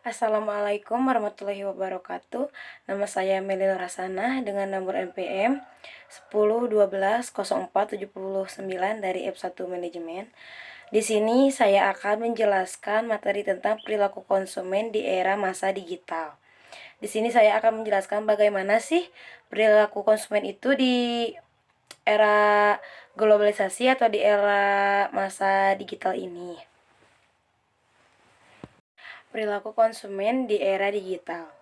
Assalamualaikum warahmatullahi wabarakatuh. Nama saya Melina Rasana dengan nomor NPM 10120479 dari F1 Manajemen. Di sini saya akan menjelaskan materi tentang perilaku konsumen di era masa digital. Di sini saya akan menjelaskan bagaimana sih perilaku konsumen itu di era globalisasi atau di era masa digital ini. Perilaku konsumen di era digital.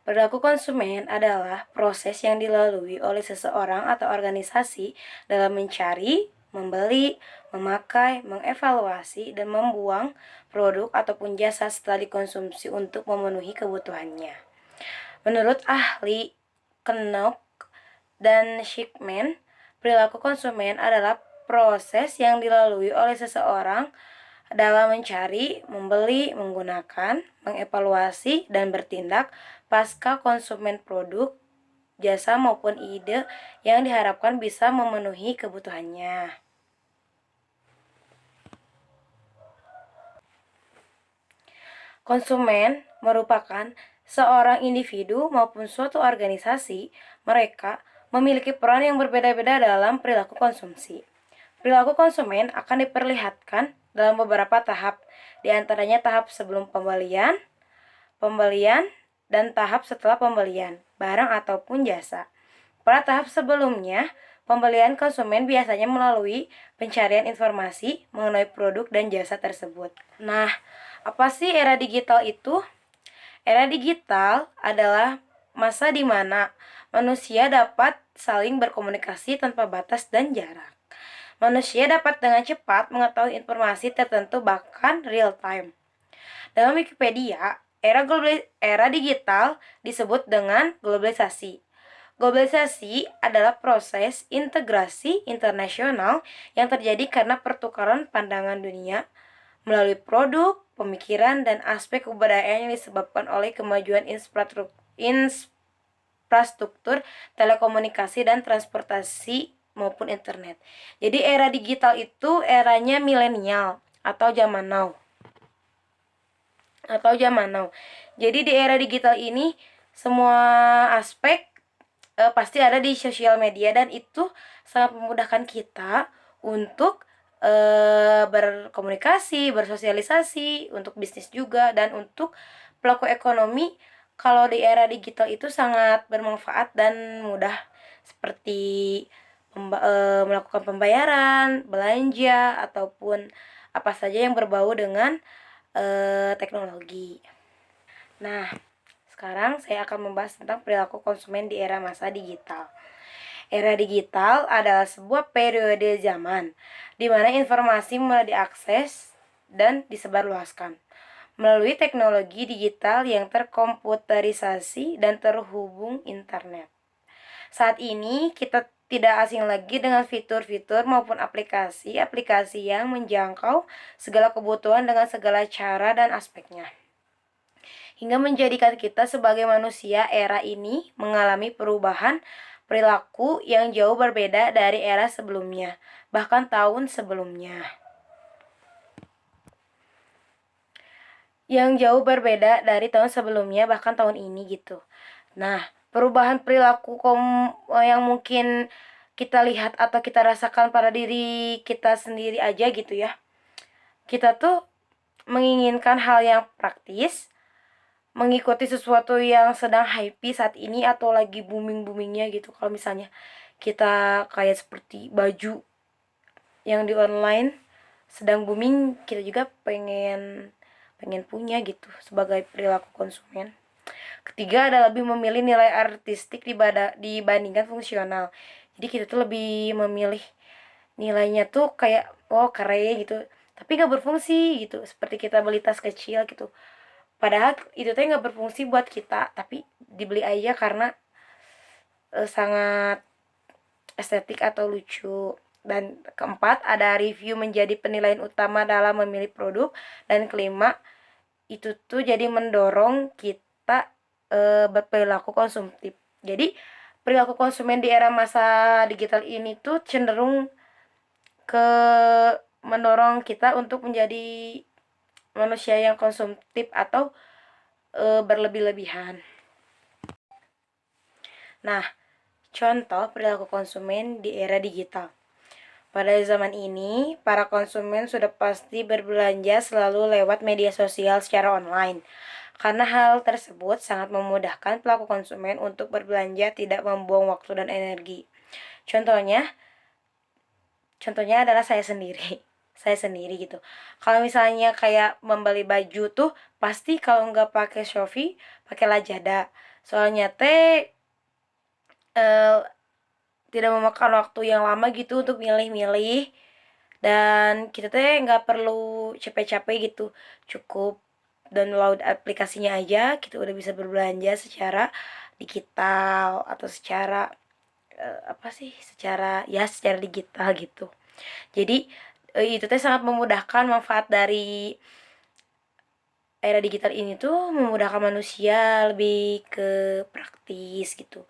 Perilaku konsumen adalah proses yang dilalui oleh seseorang atau organisasi dalam mencari, membeli, memakai, mengevaluasi, dan membuang produk ataupun jasa setelah dikonsumsi untuk memenuhi kebutuhannya. Menurut ahli Knock dan Schickman, perilaku konsumen adalah proses yang dilalui oleh seseorang dalam mencari, membeli, menggunakan, mengevaluasi, dan bertindak pasca konsumen produk, jasa maupun ide yang diharapkan bisa memenuhi kebutuhannya. Konsumen merupakan seorang individu maupun suatu organisasi. Mereka memiliki peran yang berbeda-beda dalam perilaku konsumsi. Perilaku konsumen akan diperlihatkan dalam beberapa tahap, di antaranya tahap sebelum pembelian, dan tahap setelah pembelian, barang ataupun jasa. Pada tahap sebelumnya, pembelian konsumen biasanya melalui pencarian informasi mengenai produk dan jasa tersebut. Nah, apa sih era digital itu? Era digital adalah masa di mana manusia dapat saling berkomunikasi tanpa batas dan jarak. Manusia dapat dengan cepat mengetahui informasi tertentu bahkan real time. Dalam Wikipedia, era digital disebut dengan globalisasi. Globalisasi adalah proses integrasi internasional yang terjadi karena pertukaran pandangan dunia melalui produk, pemikiran, dan aspek kebudayaan yang disebabkan oleh kemajuan infrastruktur telekomunikasi dan transportasi maupun internet. Jadi era digital itu eranya milenial atau zaman now. Jadi di era digital ini semua aspek pasti ada di sosial media, dan itu sangat memudahkan kita untuk berkomunikasi, bersosialisasi, untuk bisnis juga, dan untuk pelaku ekonomi. Kalau di era digital itu sangat bermanfaat dan mudah, seperti melakukan pembayaran, belanja, ataupun apa saja yang berbau dengan teknologi. Nah, sekarang saya akan membahas tentang perilaku konsumen di era masa digital. Era digital adalah sebuah periode zaman di mana informasi mulai diakses dan disebarluaskan melalui teknologi digital yang terkomputerisasi dan terhubung internet. Saat ini kita tidak asing lagi dengan fitur-fitur maupun aplikasi-aplikasi yang menjangkau segala kebutuhan dengan segala cara dan aspeknya, hingga menjadikan kita sebagai manusia era ini mengalami perubahan perilaku yang jauh berbeda dari era sebelumnya, bahkan tahun sebelumnya. Bahkan tahun ini gitu. Nah, perubahan perilaku yang mungkin kita lihat atau kita rasakan pada diri kita sendiri aja gitu ya. Kita tuh menginginkan hal yang praktis, mengikuti sesuatu yang sedang hype saat ini atau lagi booming-boomingnya gitu. Kalau misalnya kita kayak seperti baju yang di online sedang booming, kita juga pengen punya gitu sebagai perilaku konsumen. Ketiga adalah lebih memilih nilai artistik dibandingkan fungsional. Jadi kita tuh lebih memilih nilainya tuh kayak keren gitu, tapi nggak berfungsi gitu. Seperti kita beli tas kecil gitu, padahal itu tuh nggak berfungsi buat kita, tapi dibeli aja karena sangat estetik atau lucu. Dan keempat, ada review menjadi penilaian utama dalam memilih produk. Dan kelima, itu tuh jadi mendorong kita berperilaku konsumtif. Jadi perilaku konsumen di era masa digital ini tuh cenderung ke mendorong kita untuk menjadi manusia yang konsumtif atau berlebih-lebihan. Nah, contoh perilaku konsumen di era digital. Pada zaman ini, para konsumen sudah pasti berbelanja selalu lewat media sosial secara online. Karena hal tersebut sangat memudahkan pelaku konsumen untuk berbelanja tidak membuang waktu dan energi. Contohnya adalah saya sendiri. Saya sendiri gitu. Kalau misalnya kayak membeli baju tuh pasti kalau nggak pakai Shopee, pakai Lazada. Soalnya tidak memakan waktu yang lama gitu untuk milih-milih, dan kita nggak perlu capek-capek gitu, cukup download aplikasinya aja kita udah bisa berbelanja secara digital atau secara secara digital gitu. Jadi itu sangat memudahkan. Manfaat dari era digital ini tuh memudahkan manusia lebih ke praktis gitu.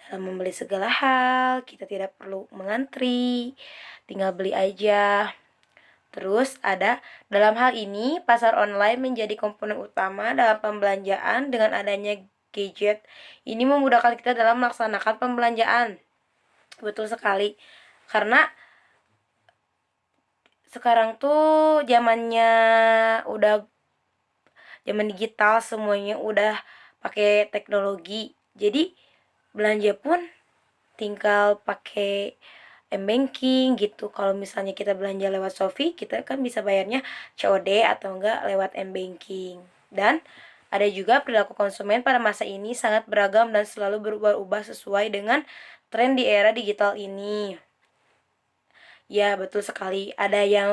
Dalam membeli segala hal, kita tidak perlu mengantri, tinggal beli aja. Terus dalam hal ini pasar online menjadi komponen utama dalam pembelanjaan. Dengan adanya gadget ini memudahkan kita dalam melaksanakan pembelanjaan. Betul sekali. Karena sekarang tuh zaman digital, semuanya udah pakai teknologi. Jadi belanja pun tinggal pakai m-banking gitu. Kalau misalnya kita belanja lewat Shopee, kita kan bisa bayarnya COD atau enggak lewat m-banking. Dan ada juga perilaku konsumen pada masa ini sangat beragam dan selalu berubah-ubah sesuai dengan tren di era digital ini. Ya, betul sekali. Ada yang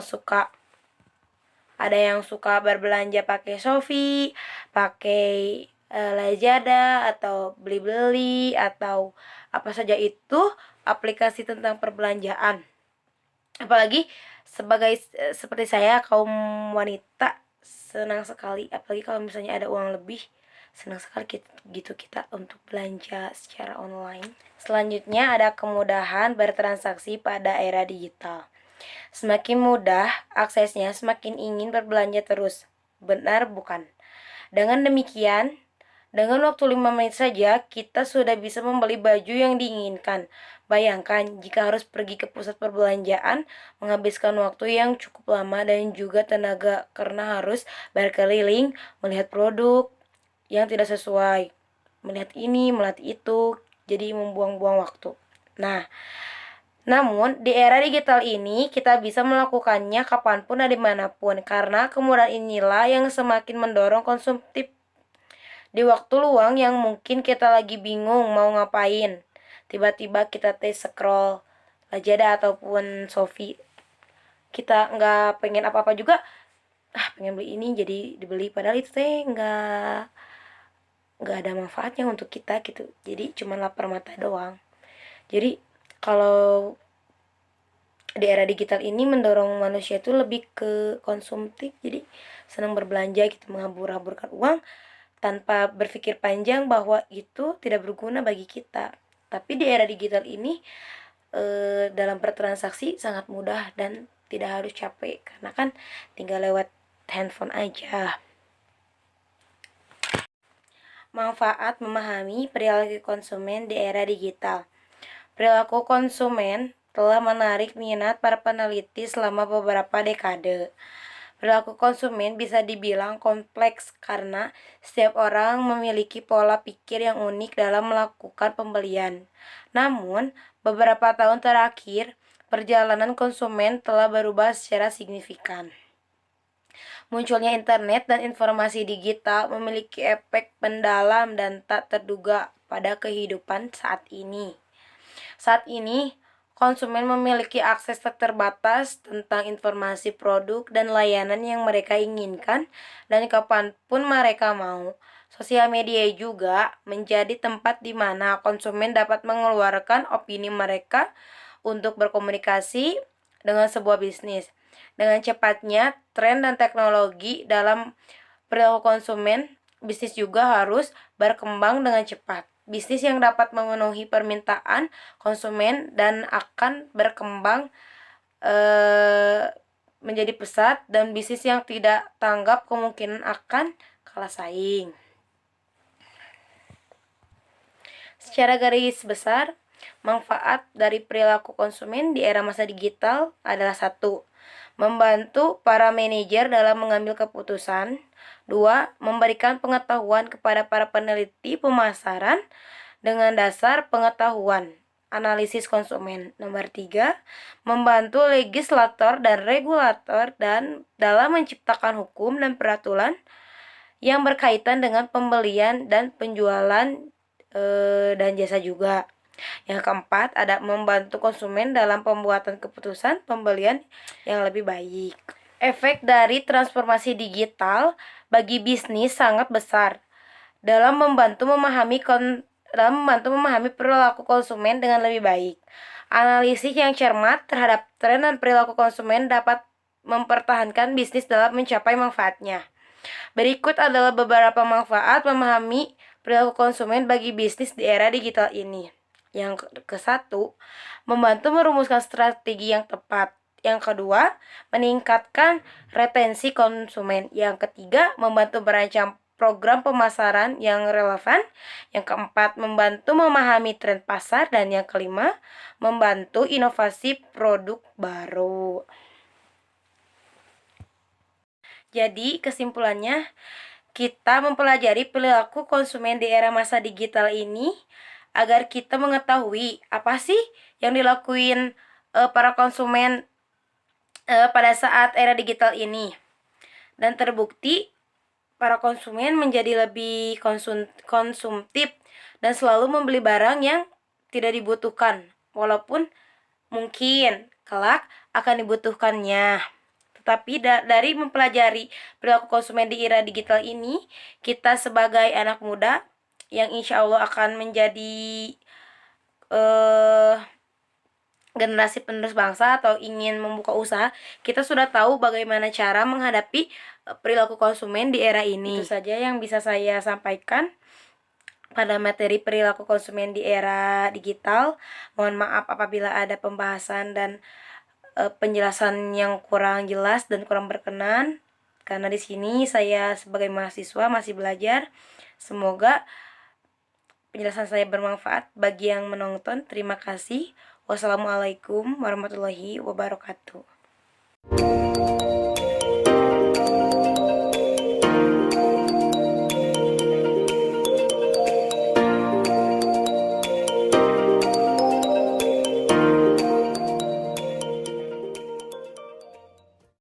suka berbelanja pakai Shopee, pakai Lazada, atau beli-beli, atau apa saja itu aplikasi tentang perbelanjaan. Apalagi seperti saya, kaum wanita, senang sekali apalagi kalau misalnya ada uang lebih, senang sekali kita untuk belanja secara online. Selanjutnya ada kemudahan bertransaksi pada era digital. Semakin mudah aksesnya, semakin ingin berbelanja terus. Benar bukan? Dengan demikian, dengan waktu 5 menit saja, kita sudah bisa membeli baju yang diinginkan. Bayangkan jika harus pergi ke pusat perbelanjaan, menghabiskan waktu yang cukup lama dan juga tenaga karena harus berkeliling, melihat produk yang tidak sesuai. Melihat ini, melihat itu, jadi membuang-buang waktu. Namun, di era digital ini, kita bisa melakukannya kapanpun dan dimanapun, karena kemudahan inilah yang semakin mendorong konsumtif. Di waktu luang yang mungkin kita lagi bingung mau ngapain, tiba-tiba kita scroll Lazada ataupun Shopee. Kita nggak pengen apa-apa juga, pengen beli ini jadi dibeli, padahal itu nggak ada manfaatnya untuk kita gitu. Jadi cuma lapar mata doang. Jadi kalau di era digital ini mendorong manusia itu lebih ke konsumtif, jadi senang berbelanja gitu, menghambur-hamburkan uang tanpa berpikir panjang bahwa itu tidak berguna bagi kita. Tapi di era digital ini dalam bertransaksi sangat mudah dan tidak harus capek, karena kan tinggal lewat handphone aja. Manfaat memahami perilaku konsumen di era digital. Perilaku konsumen telah menarik minat para peneliti selama beberapa dekade. Perilaku konsumen bisa dibilang kompleks karena setiap orang memiliki pola pikir yang unik dalam melakukan pembelian. Namun, beberapa tahun terakhir, perjalanan konsumen telah berubah secara signifikan. Munculnya internet dan informasi digital memiliki efek mendalam dan tak terduga pada kehidupan saat ini. Saat ini, konsumen memiliki akses tak terbatas tentang informasi produk dan layanan yang mereka inginkan dan kapanpun mereka mau. Sosial media juga menjadi tempat di mana konsumen dapat mengeluarkan opini mereka untuk berkomunikasi dengan sebuah bisnis. Dengan cepatnya tren dan teknologi dalam perilaku konsumen, bisnis juga harus berkembang dengan cepat. Bisnis yang dapat memenuhi permintaan konsumen dan akan berkembang menjadi pesat, dan bisnis yang tidak tanggap kemungkinan akan kalah saing. Secara garis besar, manfaat dari perilaku konsumen di era masa digital adalah: 1. Membantu para manajer dalam mengambil keputusan. 2. Memberikan pengetahuan kepada para peneliti pemasaran dengan dasar pengetahuan analisis konsumen. Nomor 3. Membantu legislator dan regulator dalam menciptakan hukum dan peraturan yang berkaitan dengan pembelian dan penjualan dan jasa juga. Yang keempat, ada membantu konsumen dalam pembuatan keputusan pembelian yang lebih baik. Efek dari transformasi digital bagi bisnis sangat besar dalam membantu memahami perilaku konsumen dengan lebih baik. Analisis yang cermat terhadap tren dan perilaku konsumen dapat mempertahankan bisnis dalam mencapai manfaatnya. Berikut adalah beberapa manfaat memahami perilaku konsumen bagi bisnis di era digital ini. Yang ke-1, membantu merumuskan strategi yang tepat. Yang kedua, meningkatkan retensi konsumen. Yang ketiga, membantu merancang program pemasaran yang relevan. Yang keempat, membantu memahami tren pasar. Dan yang kelima, membantu inovasi produk baru. Jadi, kesimpulannya, kita mempelajari perilaku konsumen di era masa digital ini agar kita mengetahui apa sih yang dilakuin para konsumen pada saat era digital ini. Dan terbukti para konsumen menjadi lebih konsumtif dan selalu membeli barang yang tidak dibutuhkan, walaupun mungkin kelak akan dibutuhkannya. Tetapi dari mempelajari perilaku konsumen di era digital ini, kita sebagai anak muda yang insya Allah akan menjadi generasi penerus bangsa atau ingin membuka usaha, kita sudah tahu bagaimana cara menghadapi perilaku konsumen di era ini. Itu saja yang bisa saya sampaikan pada materi perilaku konsumen di era digital. Mohon maaf apabila ada pembahasan dan penjelasan yang kurang jelas dan kurang berkenan, karena di sini saya sebagai mahasiswa masih belajar. Semoga penjelasan saya bermanfaat bagi yang menonton. Terima kasih. Wassalamualaikum warahmatullahi wabarakatuh.